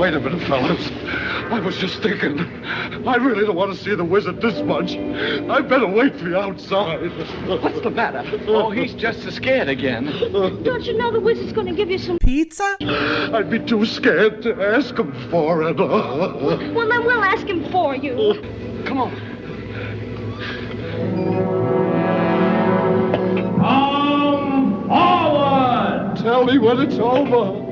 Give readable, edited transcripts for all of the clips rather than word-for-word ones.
Wait a minute, fellas. I was just thinking. I really don't want to see the wizard this much. I better wait for you outside. What's the matter? Oh, he's just as scared again. Don't you know the wizard's going to give you some Pizza? I'd be too scared to ask him for it. Well, then we'll ask him for you. Come on. Come forward! Tell me when it's over.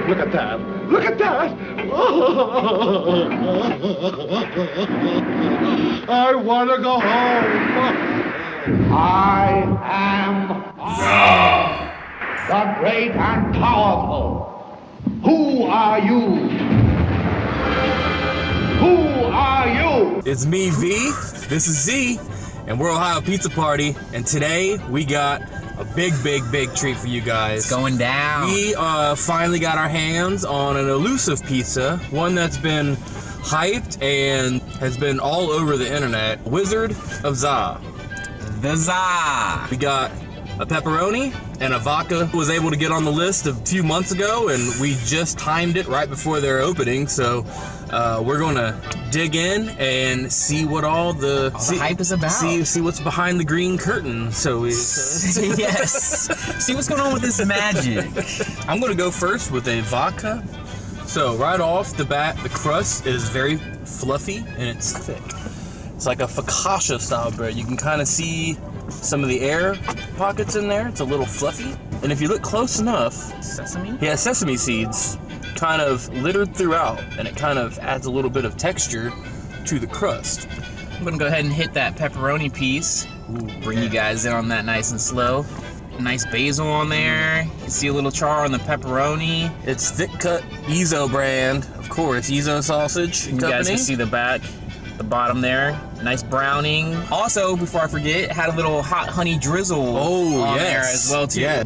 Look at that. Look at that. I want to go home. I am the great and powerful. Who are you? Who are you? It's me, V. This is Z, and we're Ohio Pizza Party, and today we got a big treat for you guys. It's going down. We finally got our hands on an elusive pizza, one that's been hyped and has been all over the internet. Wizard of Za. The Za. We got a pepperoni and a vodka. Was able to get on the list a few months ago, and we just timed it right before their opening. So we're gonna dig in and see what all the hype is about. See what's behind the green curtain. So yes. See what's going on with this magic. I'm gonna go first with a vodka. So right off the bat, the crust is very fluffy and it's thick. It's like a focaccia style bread. You can kind of see some of the air pockets in there. It's a little fluffy. And if you look close enough, Sesame? yeah, sesame seeds kind of littered throughout, and it kind of adds a little bit of texture to the crust. I'm gonna go ahead and hit that pepperoni piece. Bring you guys in on that nice and slow. Nice basil on there. You can see a little char on the pepperoni. It's thick cut Ezo brand, of course, Ezo sausage You company. guys can see the back, the bottom there. Nice browning. Also, before I forget, it had a little hot honey drizzle on there as well too. Yeah.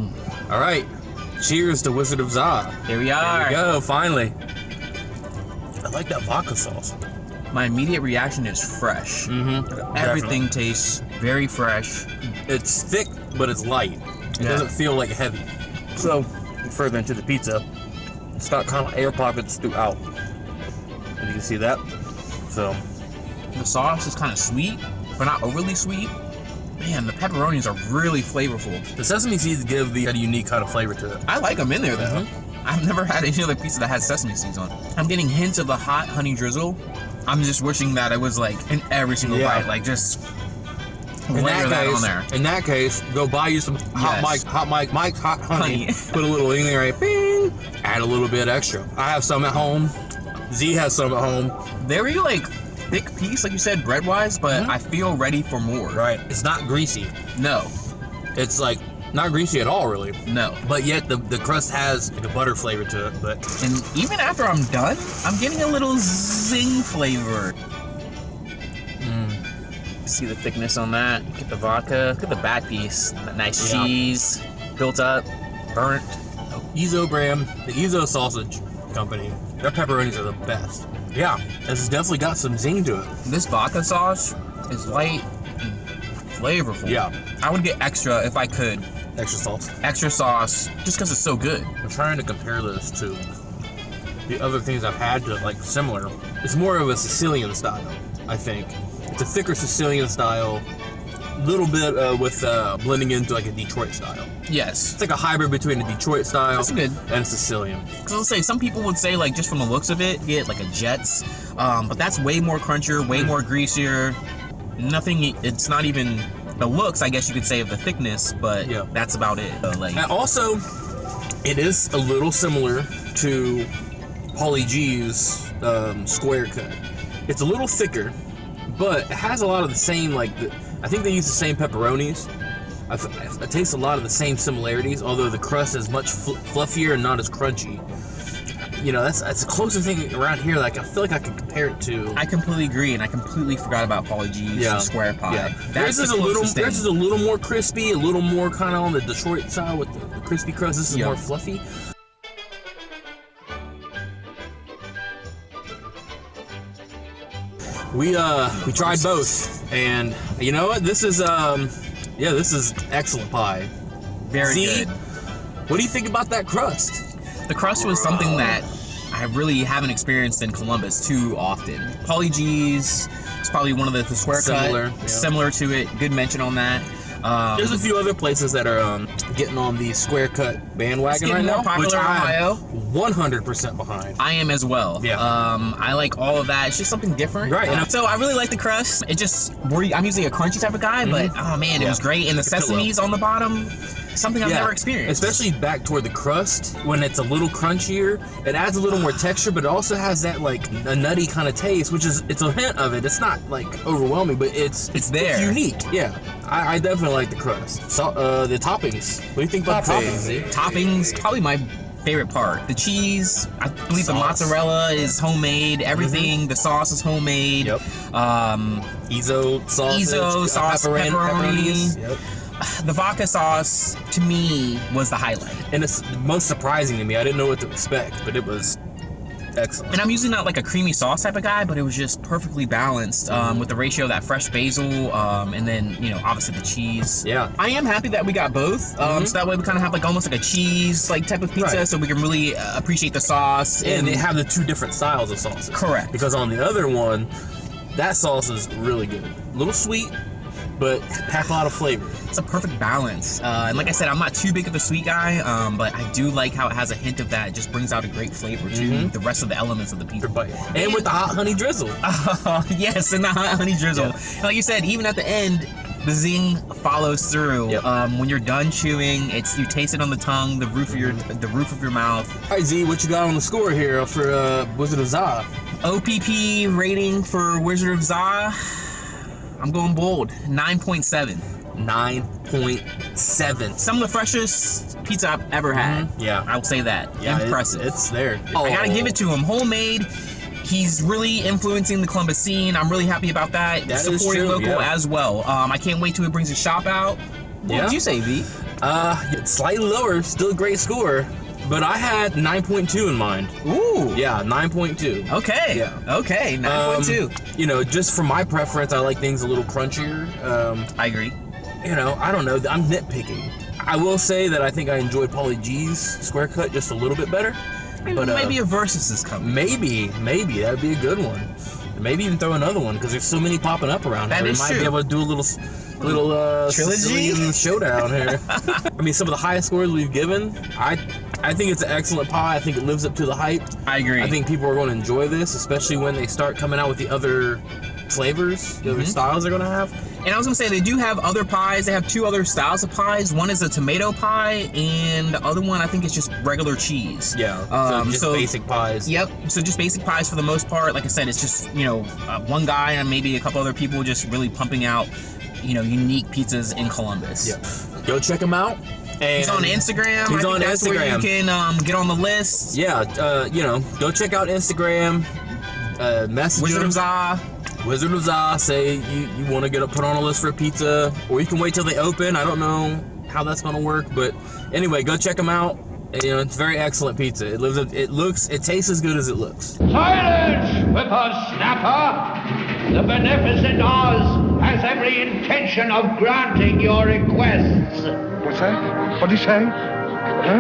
All right. Cheers to Wizard of Za. Here we are. There we go, finally. I like that vodka sauce. My immediate reaction is fresh. Everything tastes very fresh. It's thick, but it's light. It doesn't feel like heavy. So, further into the pizza, it's got kind of air pockets throughout. And you can see that. So, The sauce is kind of sweet, but not overly sweet. Man, the pepperonis are really flavorful. the sesame seeds give a unique kind of flavor to it. I like them in there though. I've never had any other pizza that has sesame seeds on it. I'm getting hints of the hot honey drizzle. I'm just wishing that it was like in every single bite, like just layer that on there. In that case, go buy you some Mike's hot honey. Put a little in there, right? Bing! Add a little bit extra. I have some at home. Z has some at home. Very like thick piece, like you said, bread-wise, but I feel ready for more. Right. It's not greasy. No. It's like not greasy at all, really. No. But yet the crust has like a butter flavor to it. But And even after I'm done, I'm getting a little zing flavor. See the thickness on that. Get the vodka. Look at the back piece. That nice cheese built up, burnt. Ezo brand, the Ezo sausage company, their pepperonis are the best. Yeah, this has definitely got some zing to it. This vodka sauce is light and flavorful. Yeah. I would get extra if I could. Extra salt. Extra sauce, just because it's so good. I'm trying to compare this to the other things I've had that like similar. It's more of a Sicilian style, I think. It's a thicker Sicilian style, little bit with blending into like a Detroit style. Yes. It's like a hybrid between a Detroit style That's good. and a Sicilian. Because I'll say, some people would say, like, just from the looks of it, get like a Jets. But that's way more crunchier, way more greasier. Nothing, it's not even the looks, I guess you could say, of the thickness, but that's about it. And also, it is a little similar to Pauly G's square cut. It's a little thicker, but it has a lot of the same, like, I think they use the same pepperonis. I taste a lot of the same similarities, although the crust is much fluffier and not as crunchy. You know, that's the closest thing around here. Like, I feel like I could compare it to. I completely agree, and I completely forgot about Pauly G's square pie. Yeah. That's Theirs is a little more crispy, a little more kind of on the Detroit side with the crispy crust. This is more fluffy. We tried both, and you know what? This is this is excellent pie. Very good. What do you think about that crust? The crust was something that I really haven't experienced in Columbus too often. Pauly G's is probably one of the square cut, similar to it. Good mention on that. There's a few other places that are getting on the square cut bandwagon right now, which I'm 100% behind. I am as well. Yeah. I like all of that. It's just something different. Right. So I really like the crust. It just, I'm usually a crunchy type of guy, but oh man, it was great. And the sesame's on the bottom, something I've never experienced. Especially back toward the crust, when it's a little crunchier, it adds a little more texture, but it also has that like a nutty kind of taste, which is, it's a hint of it. It's not like overwhelming, but it's there. It's unique. Yeah. I definitely like the crust. So, the toppings. What do you think about toppings? Toppings, probably my favorite part. The cheese, I believe the mozzarella is homemade. Everything, the sauce is homemade. Yep. Iso sauce, pepperoni. Yep. The vodka sauce, to me, was the highlight. And it's most surprising to me. I didn't know what to expect, but it was excellent. And I'm usually not like a creamy sauce type of guy, but it was just perfectly balanced with the ratio of that fresh basil, and then, you know, obviously the cheese. Yeah. I am happy that we got both, so that way we kind of have like almost like a cheese like type of pizza, so we can really appreciate the sauce. And they have the two different styles of sauces. Correct. Because on the other one, that sauce is really good. A little sweet, but pack a lot of flavor. It's a perfect balance. And like I said, I'm not too big of a sweet guy, but I do like how it has a hint of that. It just brings out a great flavor to the rest of the elements of the pizza. And with the hot honey drizzle. Yes, and the hot honey drizzle. Yeah. Like you said, even at the end, the zing follows through. Yep. When you're done chewing, you taste it on the tongue, the roof of your mouth. All right, Z, what you got on the score here for Wizard of Za? OPP rating for Wizard of Za. I'm going bold. 9.7. 9.7. Some of the freshest pizza I've ever had. Yeah. I will say that. Yeah, impressive. It's there. I gotta give it to him. Homemade. He's really influencing the Columbus scene. I'm really happy about that. Supporting local as well. I can't wait till he brings his shop out. What would you say, V? Slightly lower. Still a great score. But I had 9.2 in mind. Ooh. Yeah, 9.2. Okay. Yeah. Okay, 9.2. You know, just for my preference, I like things a little crunchier. I agree. You know, I don't know. I'm nitpicking. I will say that I think I enjoyed Pauly G's square cut just a little bit better. But maybe a versus is coming. Maybe that'd be a good one. Maybe even throw another one because there's so many popping up around here. We might be able to do a little trilogy showdown here. I mean, some of the highest scores we've given. I think it's an excellent pie. I think it lives up to the hype. I agree. I think people are going to enjoy this, especially when they start coming out with the other flavors, the other styles they're going to have. And I was going to say, they do have other pies. They have two other styles of pies. One is a tomato pie, and the other one, I think, is just regular cheese. Yeah, so basic pies. Yep, so just basic pies for the most part. Like I said, it's just, you know, one guy and maybe a couple other people just really pumping out, you know, unique pizzas in Columbus. Yep. Go check him out. And he's on Instagram. He's on that's Instagram. Where you can get on the list. Yeah, you know, go check out Instagram. Message Wizard him. of Za. Wizard of Za. Say you want to get put on a list for a pizza, or you can wait till they open. I don't know how that's going to work, but anyway, go check them out. You know, it's very excellent pizza. It tastes as good as it looks. Silence, whippersnapper! The beneficent Oz has every intention of granting your requests. What's that? What'd he say? Huh?